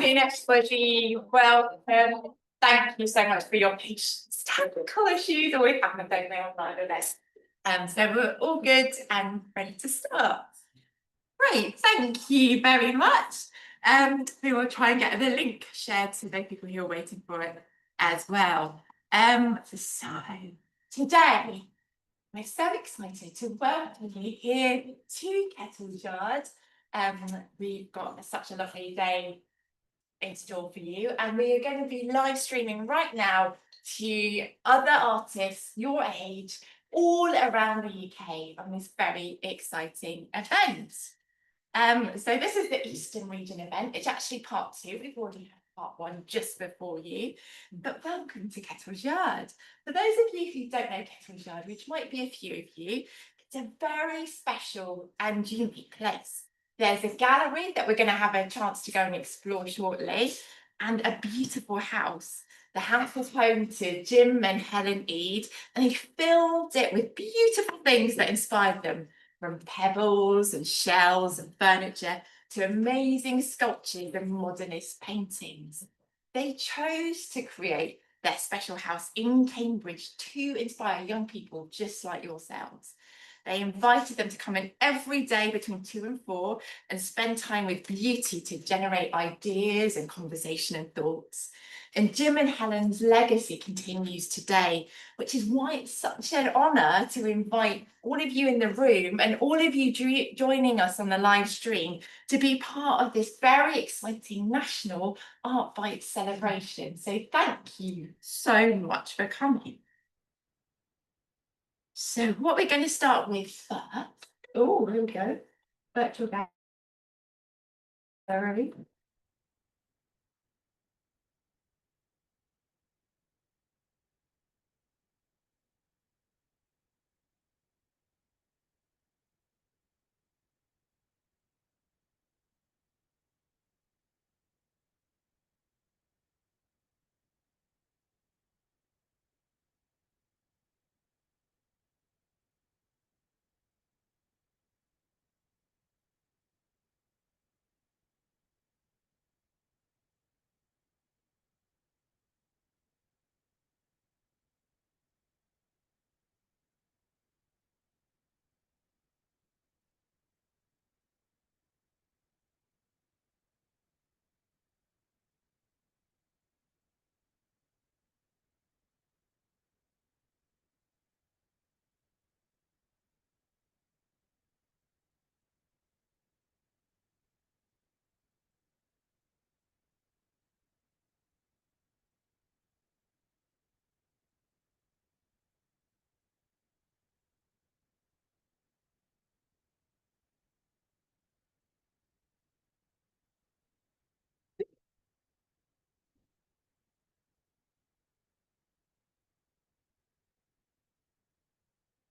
afternoon, everybody. Welcome. Thank you so much for your patience. Technical issues always happen, don't they, online, don't they? So we're all good and ready to start. Great, thank you very much. We will try and get the link shared to the people who are waiting for it as well. So today, we're so excited to welcome you here to Kettle Yard. We've got such a lovely day in store for you, and we are going to be live streaming right now to other artists your age all around the UK on this very exciting event. So this is the Eastern Region event. It's actually part 2. We've already had part 1 just before you, but welcome to Kettle's Yard. For those of you who don't know Kettle's Yard, which might be a few of you, it's a very special and unique place. There's a gallery that we're going to have a chance to go and explore shortly, and a beautiful house. The house was home to Jim and Helen Eade, and they filled it with beautiful things that inspired them, from pebbles and shells and furniture to amazing sculptures and modernist paintings. They chose to create their special house in Cambridge to inspire young people just like yourselves. They invited them to come in every day between 2 and 4 and spend time with beauty to generate ideas and conversation and thoughts. And Jim and Helen's legacy continues today, which is why it's such an honour to invite all of you in the room and all of you joining us on the live stream to be part of this very exciting national Art Bytes celebration. So thank you so much for coming. So what we're going to start with first, oh, here we go, virtual gallery.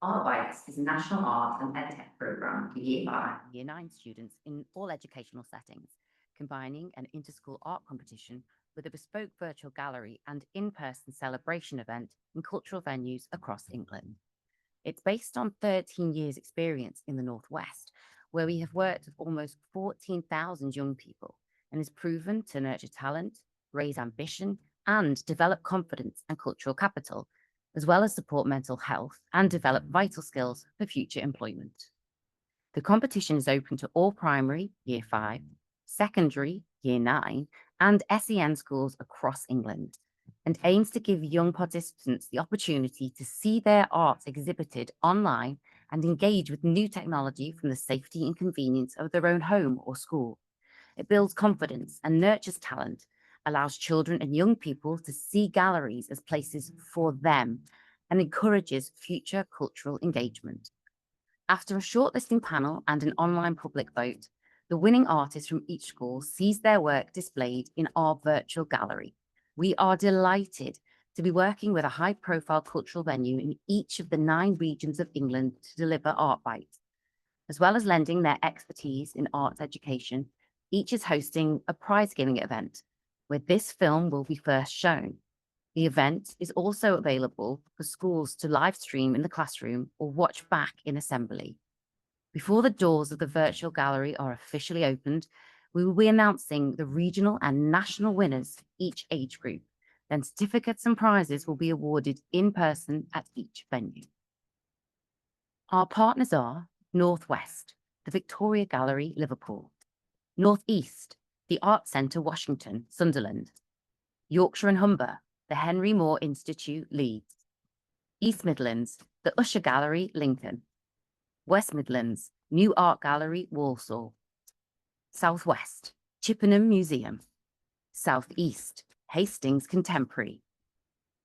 Art Bytes is a national art and EdTech programme for Year 5 and Year 9 students in all educational settings, combining an inter-school art competition with a bespoke virtual gallery and in-person celebration event in cultural venues across England. It's based on 13 years' experience in the Northwest, where we have worked with almost 14,000 young people, and is proven to nurture talent, raise ambition, and develop confidence and cultural capital, as well as support mental health and develop vital skills for future employment. The competition is open to all primary, Year 5, secondary, Year 9, and SEN schools across England, and aims to give young participants the opportunity to see their art exhibited online and engage with new technology from the safety and convenience of their own home or school. It builds confidence and nurtures talent, allows children and young people to see galleries as places for them, and encourages future cultural engagement. After a shortlisting panel and an online public vote, the winning artist from each school sees their work displayed in our virtual gallery. We are delighted to be working with a high-profile cultural venue in each of the 9 regions of England to deliver Art Bytes. As well as lending their expertise in arts education, each is hosting a prize-giving event, where this film will be first shown. The event is also available for schools to live stream in the classroom or watch back in assembly. Before the doors of the virtual gallery are officially opened, We will be announcing the regional and national winners for each age group. Then certificates and prizes will be awarded in person at each venue. Our partners are Northwest, the Victoria Gallery, Liverpool; Northeast, the Art Centre, Washington, Sunderland; Yorkshire and Humber, the Henry Moore Institute, Leeds; East Midlands, the Usher Gallery, Lincoln; West Midlands, New Art Gallery, Walsall; Southwest, Chippenham Museum; Southeast, Hastings Contemporary;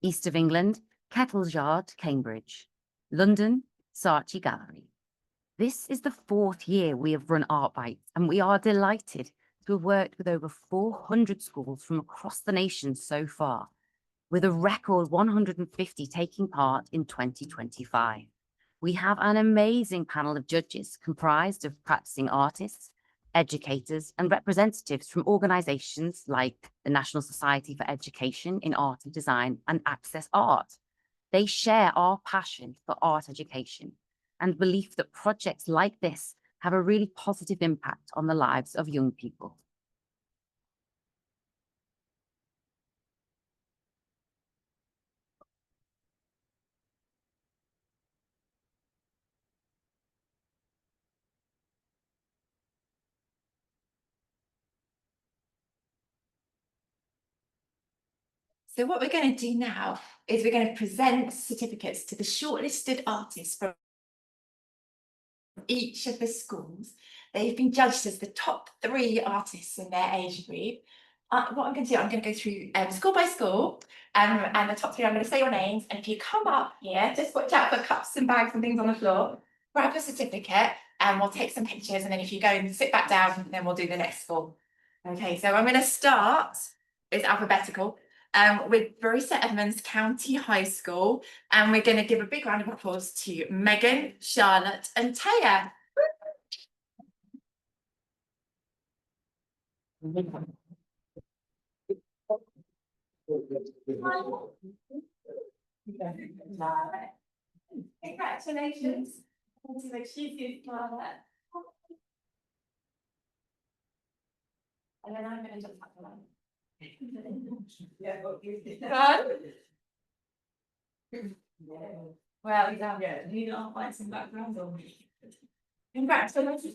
East of England, Kettle's Yard, Cambridge; London, Saatchi Gallery. This is the 4th year we have run Art Bytes, and we are delighted to have worked with over 400 schools from across the nation so far, with a record 150 taking part in 2025. We have an amazing panel of judges comprised of practicing artists, educators, and representatives from organisations like the National Society for Education in Art and Design and Access Art. They share our passion for art education and belief that projects like this have a really positive impact on the lives of young people. So what we're going to do now is we're going to present certificates to the shortlisted artists from each of the schools. They've been judged as the top 3 artists in their age group. What I'm going to do, I'm going to go through school by school, and the top 3, I'm going to say your names, and if you come up here, just watch out for cups and bags and things on the floor, grab your certificate, and we'll take some pictures, and then if you go and sit back down, then we'll do the next school. Okay, so I'm going to start, it's alphabetical, with Borussia Edmonds County High School, and we're going to give a big round of applause to Megan, Charlotte, and Taya. Congratulations. And then I'm going to just have one. Well done. Yeah, you don't like some background on me. Congratulations.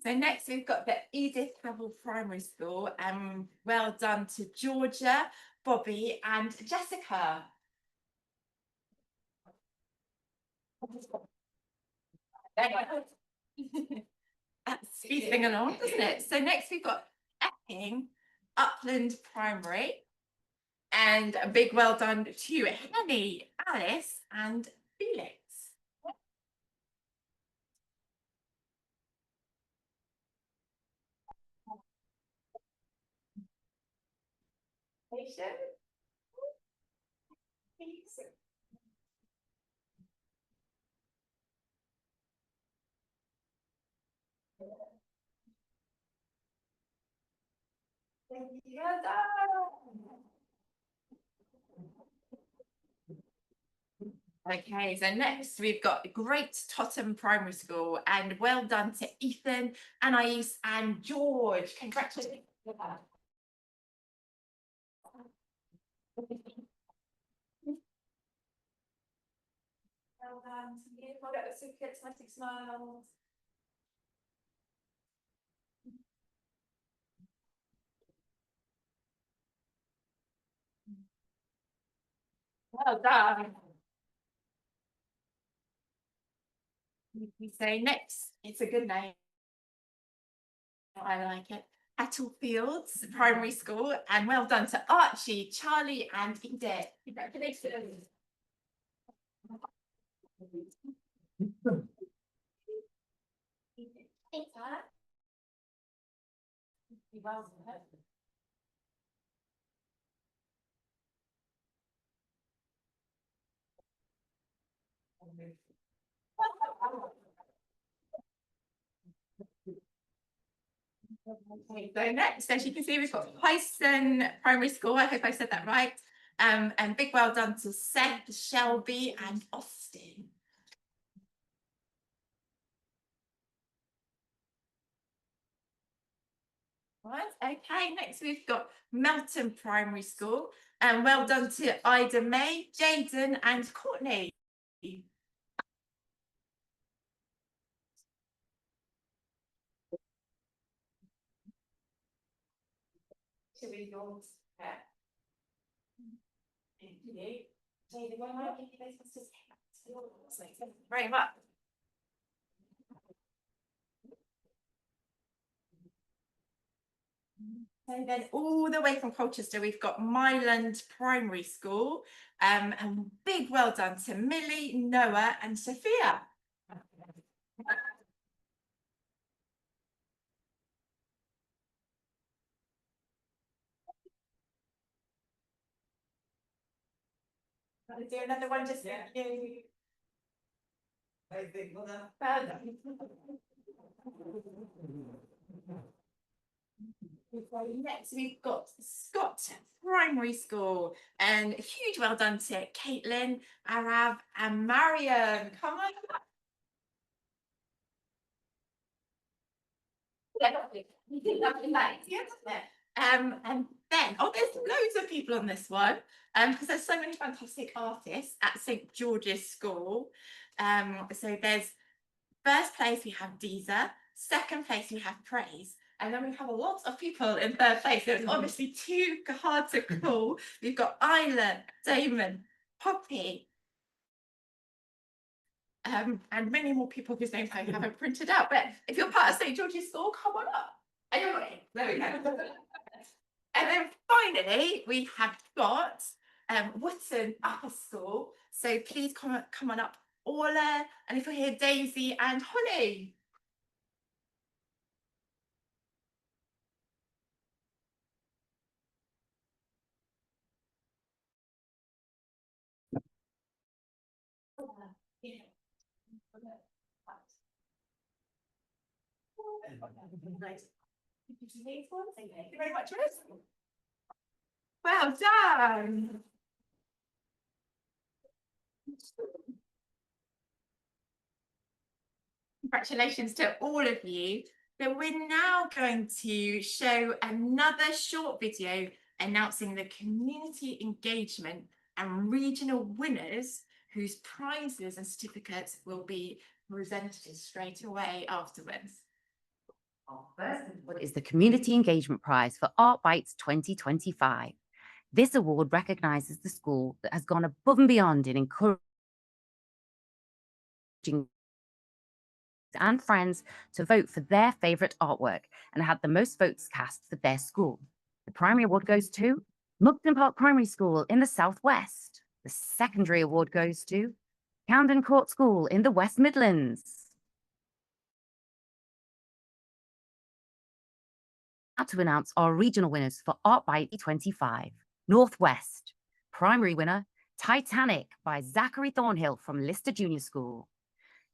So next we've got the Edith Havel Primary School, and well done to Georgia, Bobby, and Jessica. Speed thing along, doesn't it? So next we've got Epping Upland Primary, and a big well done to Henny, Alice, and Felix. Okay, so next we've got Great Totham Primary School, and well done to Ethan, Anais, and George. Congratulations. Well done to you. Hold up the certificates, massive smiles. Well done. We say next, it's a good name. I like it. Kettle Fields Primary School, and well done to Archie, Charlie, and Edith. Congratulations. Thanks, Art. Well done. Okay, so next, as you can see, we've got Hyson Primary School. I hope I said that right. And big well done to Seth, Shelby, and Austin. Okay, next we've got Melton Primary School, and well done to Ida May, Jaden and Courtney. Should we go? Thank you. Jaden, what am I giving you those ones to say? Very much. So then all the way from Colchester, we've got Myland Primary School. And big well done to Millie, Noah and Sophia. I'll do another one just for you. I think, well done. Next, we've got Scott Primary School, and a huge well done to Caitlin, Arav, and Mariam. Come on. And then, oh, there's loads of people on this one, because there's so many fantastic artists at St George's School. So there's first place we have Deezer, second place we have Praise, and then we have a lot of people in third place. So it's obviously too hard to call. We've got Isla, Damon, Poppy, and many more people whose names I haven't printed out. But if you're part of St George's School, come on up. Anyway, there we go. And then finally, we have got Wootton Upper School. So please come on up, Orla, and if we're here, Daisy and Holly. Thank you very much, Liz. Well done. Congratulations to all of you. So we're now going to show another short video announcing the community engagement and regional winners whose prizes and certificates will be presented straight away afterwards. Our first award is the Community Engagement Prize for Art Bytes 2025. This award recognises the school that has gone above and beyond in encouraging and friends to vote for their favourite artwork and had the most votes cast for their school. The primary award goes to Mugden Park Primary School in the Southwest. The secondary award goes to Camden Court School in the West Midlands. Now to announce our regional winners for Art Bytes 25. Northwest. Primary winner, Titanic by Zachary Thornhill from Lister Junior School.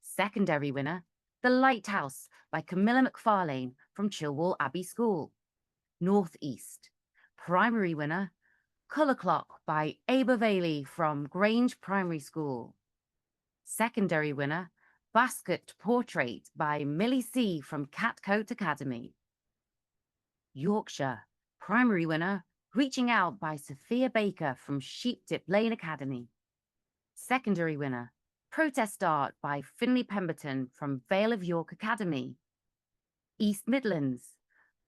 Secondary winner, The Lighthouse by Camilla McFarlane from Chilwell Abbey School. Northeast. Primary winner, Colour Clock by Aber Bailey from Grange Primary School. Secondary winner, Basket Portrait by Millie C from Catcoat Academy. Yorkshire. Primary winner, Reaching Out by Sophia Baker from Sheepdip Lane Academy. Secondary winner, Protest Art by Finley Pemberton from Vale of York Academy. East Midlands.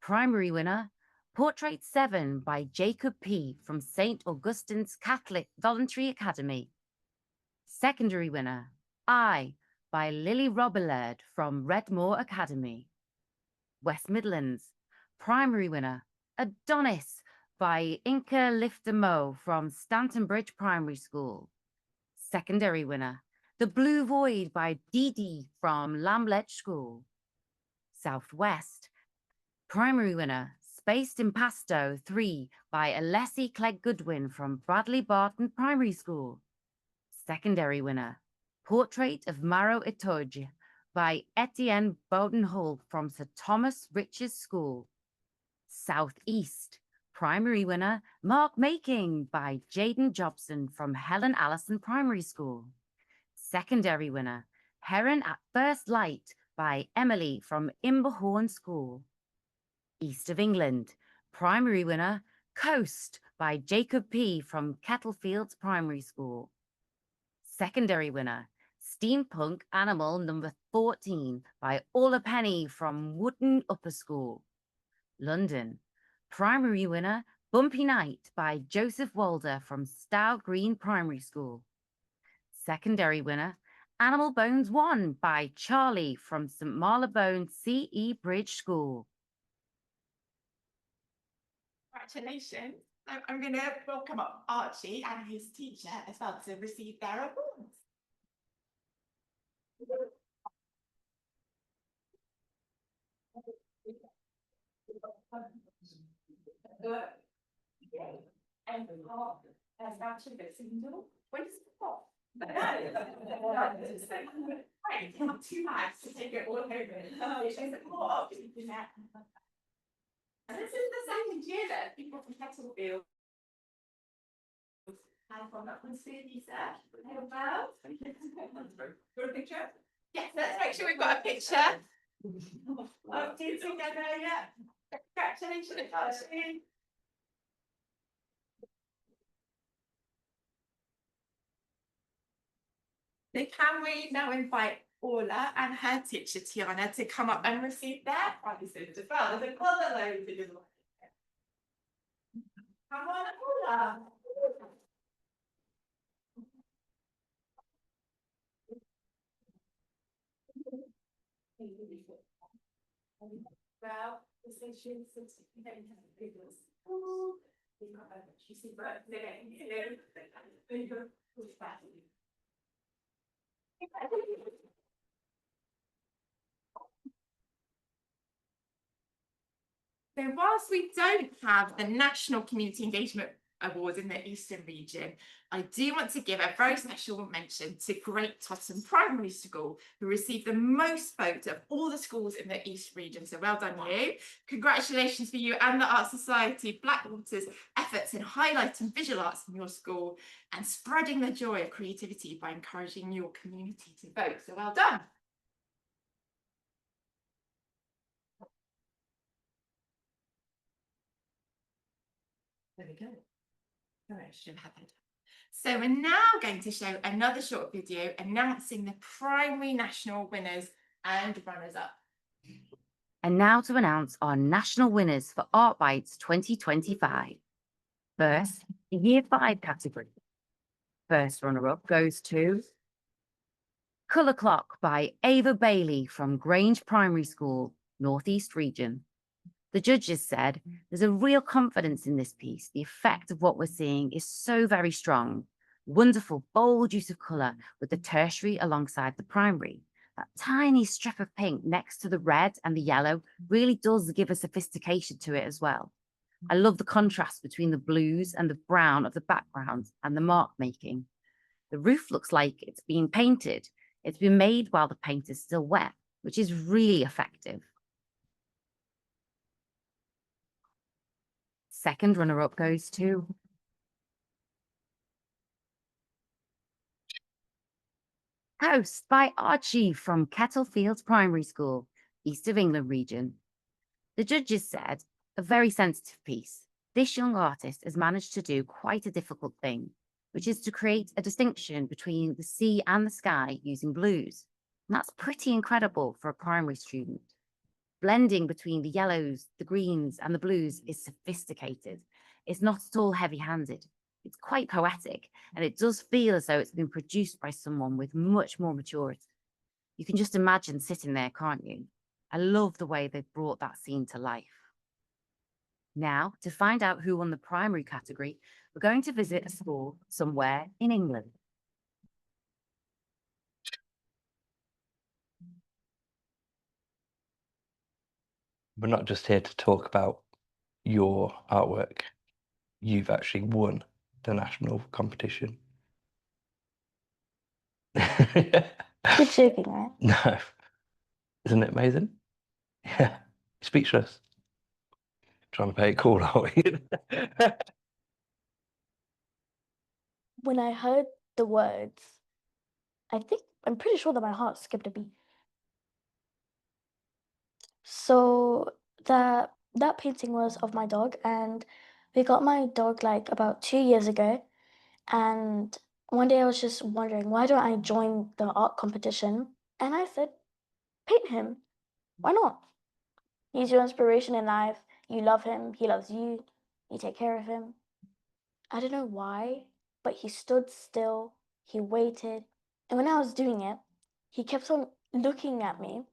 Primary winner, Portrait 7 by Jacob P from St Augustine's Catholic Voluntary Academy. Secondary winner, I by Lily Robillard from Redmoor Academy. West Midlands. Primary winner, Adonis by Inca Lifter-Mo from Stanton Bridge Primary School. Secondary winner, The Blue Void by Dee from Lamblett School. Southwest. Primary winner, Spaced Impasto 3 by Alessi Clegg Goodwin from Bradley Barton Primary School. Secondary winner, Portrait of Maro Itoge by Etienne Bowden-Hull from Sir Thomas Rich's School. Southeast. Primary winner, Mark Making by Jaden Jobson from Helen Allison Primary School. Secondary winner, Heron at First Light by Emily from Imberhorn School. East of England. Primary winner, Coast by Jacob P. from Kettle Primary School. Secondary winner, Steampunk Animal number 14 by Orla Penny from Wooden Upper School. London. Primary winner, Bumpy Night by Joseph Walder from Stow Green Primary School. Secondary winner, Animal Bones 1 by Charlie from St Marylebone CE Bridge School. Congratulations. I'm going to welcome up Archie and his teacher as well to receive their awards. Not too much to take it all over. And this is the second year that people from Kettle and from Upland City sir. Well, got a picture? Yes, let's make sure we've got a picture. Oh, do together, yeah. Congratulations, Archie. So can we now invite Orla and her teacher Tiana to come up and receive their prizes as well? There's another load to do. Come on, Orla. Well, the station since we don't have a big school, we've got a juicy birthday here. So whilst we don't have the National Community Engagement Award in the Eastern region, I do want to give a very special mention to Great Totton Primary School, who received the most votes of all the schools in the East region. So well done you. Congratulations for you and the Art Society Blackwater's efforts in highlighting visual arts in your school and spreading the joy of creativity by encouraging your community to vote. So well done. There we go. Oh, I should have had it. So we're now going to show another short video announcing the primary national winners and runners-up. And now to announce our national winners for Art Bytes 2025. First, the Year 5 category. First runner-up goes to Colour Clock by Ava Bailey from Grange Primary School, North East Region. The judges said, there's a real confidence in this piece. The effect of what we're seeing is so very strong. Wonderful, bold use of colour with the tertiary alongside the primary. That tiny strip of pink next to the red and the yellow really does give a sophistication to it as well. I love the contrast between the blues and the brown of the background and the mark making. The roof looks like it's being painted. It's been made while the paint is still wet, which is really effective. Second runner-up goes to House by Archie from Kettle Primary School, East of England region. The judges said, a very sensitive piece. This young artist has managed to do quite a difficult thing, which is to create a distinction between the sea and the sky using blues. And that's pretty incredible for a primary student. Blending between the yellows, the greens, and the blues is sophisticated. It's not at all heavy-handed. It's quite poetic, and it does feel as though it's been produced by someone with much more maturity. You can just imagine sitting there, can't you? I love the way they've brought that scene to life. Now, to find out who won the primary category, we're going to visit a school somewhere in England. We're not just here to talk about your artwork. You've actually won the national competition. You're joking, right? No. Isn't it amazing? Yeah. Speechless. Trying to play it cool, are we? When I heard the words, I'm pretty sure that my heart skipped a beat. So that that painting was of my dog, and we got my dog like about 2 years ago. And one day I was just wondering, why don't I join the art competition? And I said, paint him. Why not? He's your inspiration in life. You love him. He loves you. You take care of him. I don't know why, but he stood still. He waited. And when I was doing it, he kept on looking at me.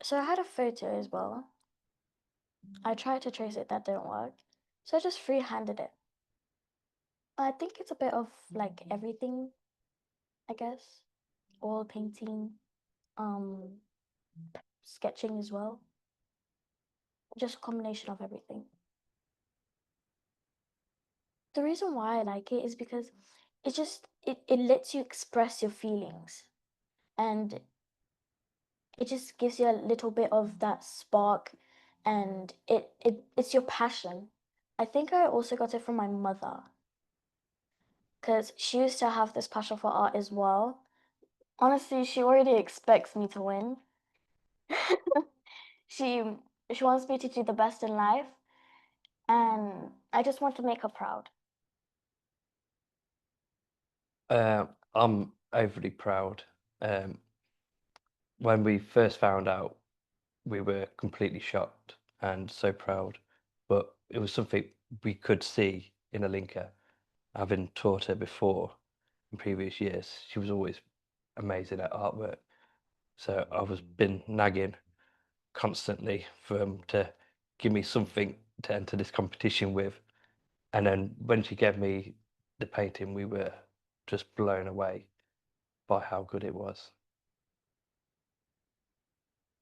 So I had a photo as well. I tried to trace it, that didn't work. So I just freehanded it. I think it's a bit of like everything, I guess. Oil painting, um, sketching as well. Just a combination of everything. The reason why I like it is because it lets you express your feelings, and it just gives you a little bit of that spark, and it's your passion. I think I also got it from my mother because she used to have this passion for art as well. Honestly, she already expects me to win. she she wants me to do the best in life, and I just want to make her proud. I'm overly proud. When we first found out, we were completely shocked and so proud, but it was something we could see in Alinka. Having taught her before in previous years, she was always amazing at artwork. So I was been nagging constantly for them to give me something to enter this competition with. And then when she gave me the painting, we were just blown away by how good it was.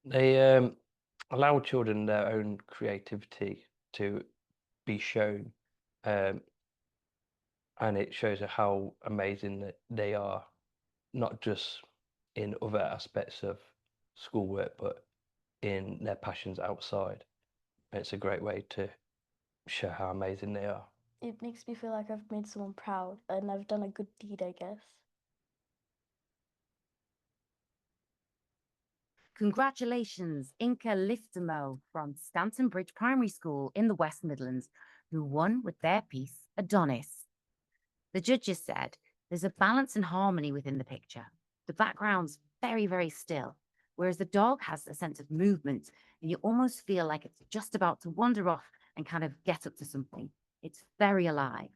They allow children their own creativity to be shown, um, and it shows how amazing that they are, not just in other aspects of schoolwork, but in their passions outside. It's a great way to show how amazing they are. It makes me feel like I've made someone proud and I've done a good deed, I guess. Congratulations, Inka Liftemo from Stanton Bridge Primary School in the West Midlands, who won with their piece, Adonis. The judges said there's a balance and harmony within the picture. The background's very, very still, whereas the dog has a sense of movement, and you almost feel like it's just about to wander off and kind of get up to something. It's very alive.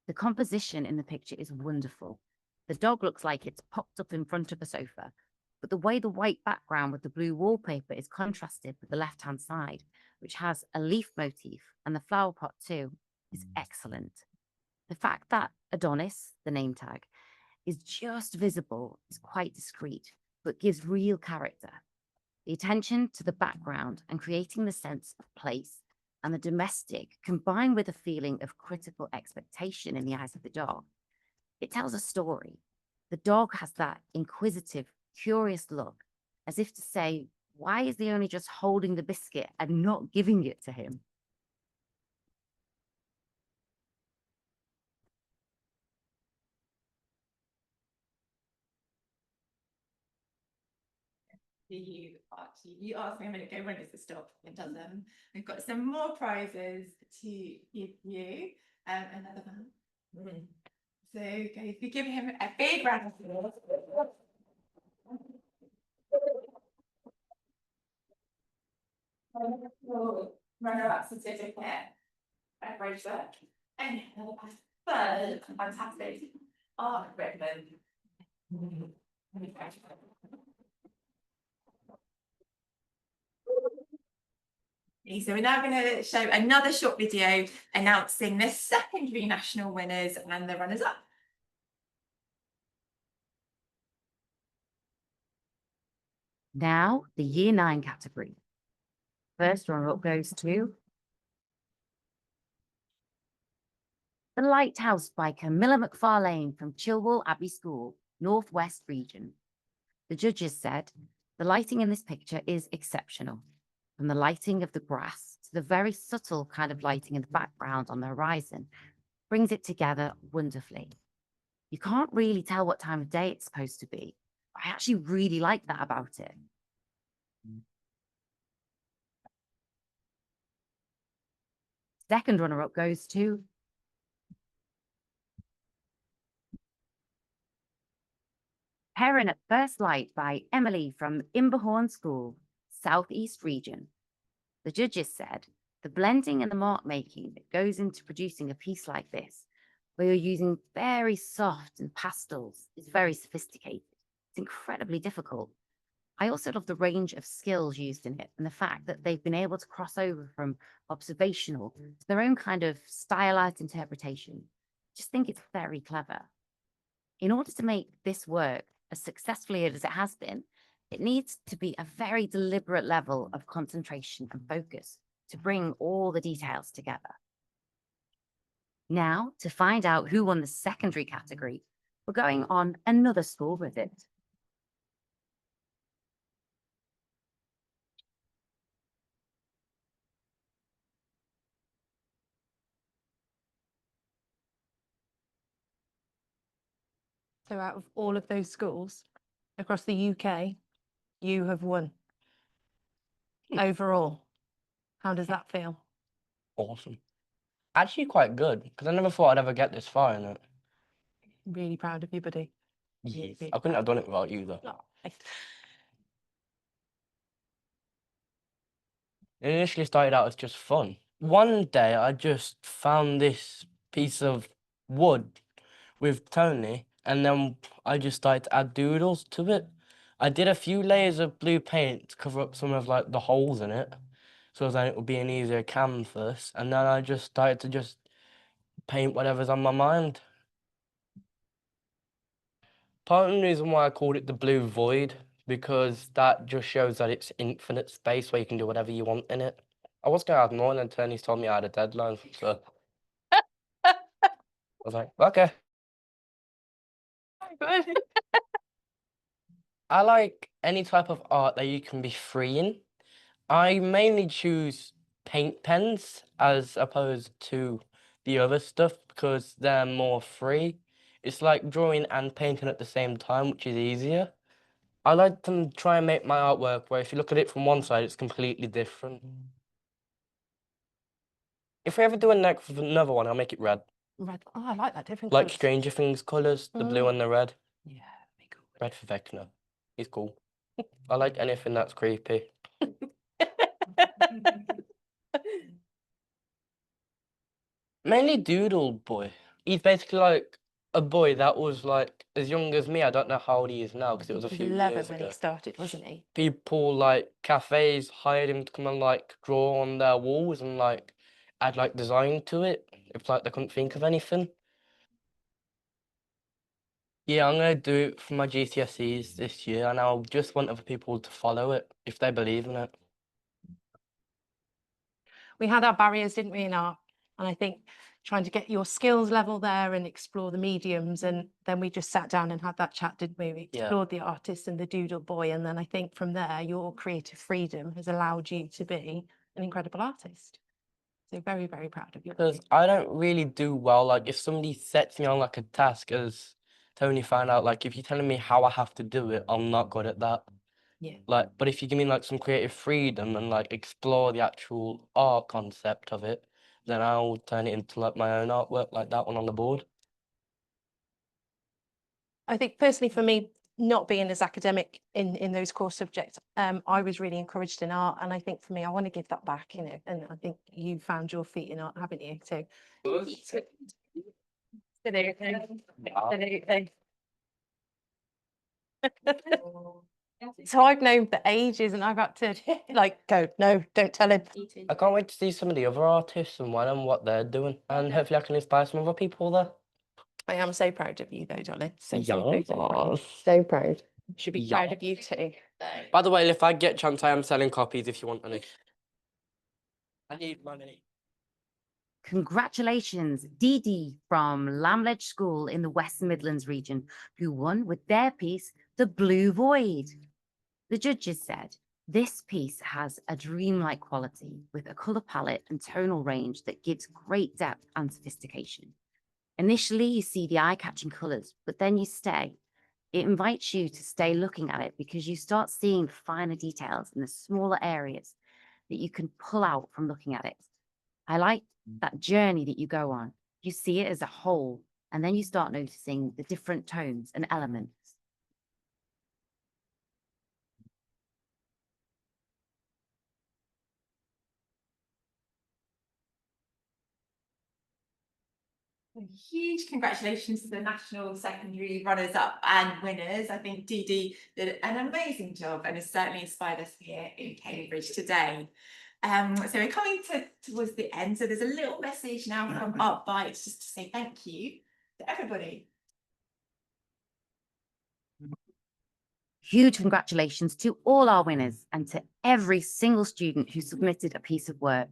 The composition in the picture is wonderful. The dog looks like it's popped up in front of a sofa, but the way the white background with the blue wallpaper is contrasted with the left-hand side, which has a leaf motif, and the flower pot too, is excellent. The fact that Adonis, the name tag, is just visible is quite discreet, but gives real character. The attention to the background and creating the sense of place and the domestic, combined with a feeling of critical expectation in the eyes of the dog, it tells a story. The dog has that inquisitive, curious look, as if to say, why is he only just holding the biscuit and not giving it to him? You asked me a minute ago when does it stop? It doesn't. We've got some more prizes to give you. Another one. So if you give him a big round of applause. Runner-up certificate. Average work. And another third fantastic art equipment. So we're now going to show another short video announcing the secondary national winners and the runners-up. Now, the Year 9 category. First runner-up goes to the Lighthouse by Camilla McFarlane from Chilwell Abbey School, Northwest Region. The judges said the lighting in this picture is exceptional, from the lighting of the grass to the very subtle kind of lighting in the background on the horizon, brings it together wonderfully. You can't really tell what time of day it's supposed to be. I actually really like that about it. second runner-up goes to Heron at First Light by Emily from Imberhorn School, Southeast Region. The judges said, the blending and the mark making that goes into producing a piece like this, where you're using very soft and pastels, is very sophisticated. It's incredibly difficult. I also love the range of skills used in it and the fact that they've been able to cross over from observational to their own kind of stylized interpretation. Just think it's very clever. In order to make this work as successfully as it has been, it needs to be a very deliberate level of concentration and focus to bring all the details together. Now, to find out who won the secondary category, we're going on another school visit. So out of all of those schools across the UK, you have won overall. How does that feel? Awesome. Actually quite good, because I never thought I'd ever get this far in it. Really proud of you, buddy. Yes. really I couldn't have done it without you, though. Oh, It initially started out as just fun. One day I just found this piece of wood with Tony, and then I just started to add doodles to it. I did a few layers of blue paint to cover up some of like the holes in it, so then it would be an easier canvas, and then I just started to just paint whatever's on my mind. Part of the reason why I called it the blue void, because that just shows that it's infinite space where you can do whatever you want in it. I was going to add more, and then Tony's told me I had a deadline, so I was like, okay. I like any type of art that you can be free in. I mainly choose paint pens as opposed to the other stuff because they're more free. It's like drawing and painting at the same time, which is easier. I like to try and make my artwork where if you look at it from one side, it's completely different. If we ever do another one, I'll make it red. red. Oh, I like that different Like colours. Stranger Things colours, the blue and the red. Yeah, be cool. Red for Vecna. He's cool. I like anything that's creepy. Mainly Doodle Boy. He's basically like a boy that was like as young as me. I don't know how old he is now because it was a He was few 11 years when ago. he started, wasn't he? People like cafes hired him to come and like draw on their walls and like add like design to it if like they couldn't think of anything. Yeah, I'm gonna do it for my GCSEs this year, and I'll just want other people to follow it if they believe in it. We had our barriers, didn't we, in art? And I think trying to get your skills level there and explore the mediums. And then we just sat down and had that chat, didn't we? We Yeah. explored the artist and the doodle boy. And then I think from there, your creative freedom has allowed you to be an incredible artist. So very, very proud of you. Because I don't really do well. Like if somebody sets me on like a task, as Tony found out, like if you're telling me how I have to do it, I'm not good at that. Yeah. Like, but if you give me like some creative freedom and like explore the actual art concept of it, then I'll turn it into like my own artwork, like that one on the board. I think personally for me, not being as academic in those core subjects, I was really encouraged in art. And I think for me, I want to give that back, you know, and I think you found your feet in art, haven't you? So so I've known for ages and I've had to like go, no, don't tell him. I can't wait to see some of the other artists and what they're doing. And hopefully I can inspire some other people there. I am so proud of you though, darling. So Yes. so proud. Should be Yeah. proud of you too. By the way, if I get a chance, I am selling copies if you want any. I need money. Congratulations, Dee Dee from Lamledge School in the West Midlands region, who won with their piece, The Blue Void. The judges said, this piece has a dreamlike quality with a colour palette and tonal range that gives great depth and sophistication. Initially, you see the eye-catching colours, but then you stay. It invites you to stay looking at it because you start seeing the finer details in the smaller areas that you can pull out from looking at it. I like that journey that you go on. You see it as a whole, and then you start noticing the different tones and elements. A huge congratulations to the national secondary runners-up and winners. I think Dee Dee did an amazing job and has certainly inspired us here in Cambridge today. So we're coming towards the end. So there's a little message now from Art Bytes just to say thank you to everybody. Huge congratulations to all our winners and to every single student who submitted a piece of work.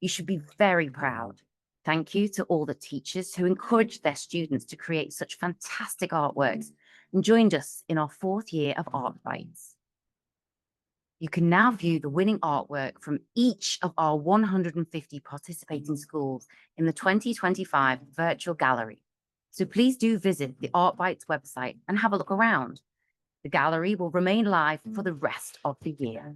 You should be very proud. Thank you to all the teachers who encouraged their students to create such fantastic artworks and joined us in our 4th year of Art Bytes. You can now view the winning artwork from each of our 150 participating schools in the 2025 virtual gallery. So please do visit the Art Bytes website and have a look around. The gallery will remain live for the rest of the year.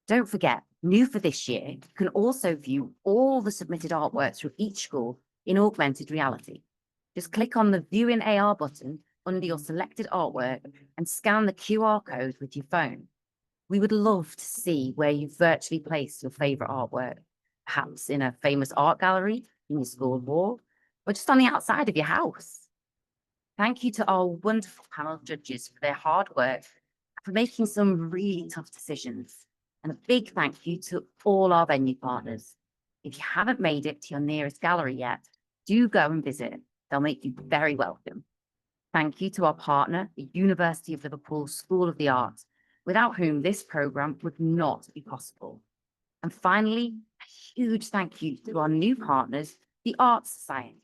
Don't forget, new for this year, you can also view all the submitted artworks from each school in augmented reality. Just click on the View in AR button under your selected artwork and scan the QR code with your phone. We would love to see where you've virtually placed your favourite artwork, perhaps in a famous art gallery, in your school wall, or just on the outside of your house. Thank you to our wonderful panel of judges for their hard work, for making some really tough decisions. And a big thank you to all our venue partners. If you haven't made it to your nearest gallery yet, do go and visit. They'll make you very welcome. Thank you to our partner, the University of Liverpool School of the Arts, without whom this programme would not be possible. And finally, a huge thank you to our new partners, the Arts Society.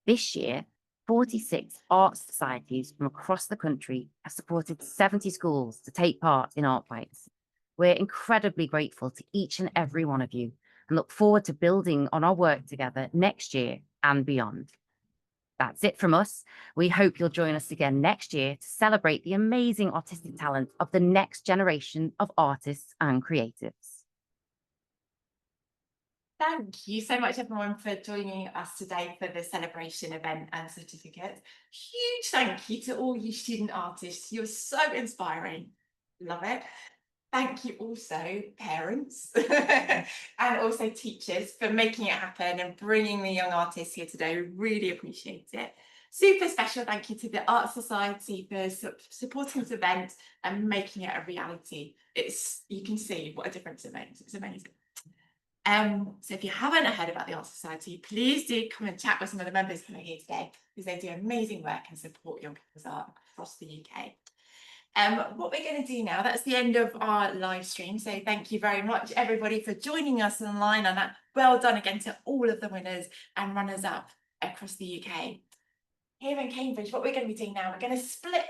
This year, 46 art societies from across the country have supported 70 schools to take part in Art Bytes. We're incredibly grateful to each and every one of you and look forward to building on our work together next year and beyond. That's it from us. We hope you'll join us again next year to celebrate the amazing artistic talent of the next generation of artists and creatives. Thank you so much, everyone, for joining us today for the celebration event and certificate. Huge thank you to all you student artists. You're so inspiring. Love it. Thank you also, parents, and also teachers for making it happen and bringing the young artists here today. We really appreciate it. Super special thank you to the Art Society for supporting this event and making it a reality. You can see what a difference it makes. It's amazing. So if you haven't heard about the Art Society, please do come and chat with some of the members who are here today, because they do amazing work and support young people's art across the UK. What we're going to do now, that's the end of our live stream. So thank you very much, everybody, for joining us online, and well done again to all of the winners and runners up across the UK. Here in Cambridge, what we're going to be doing now, we're going to split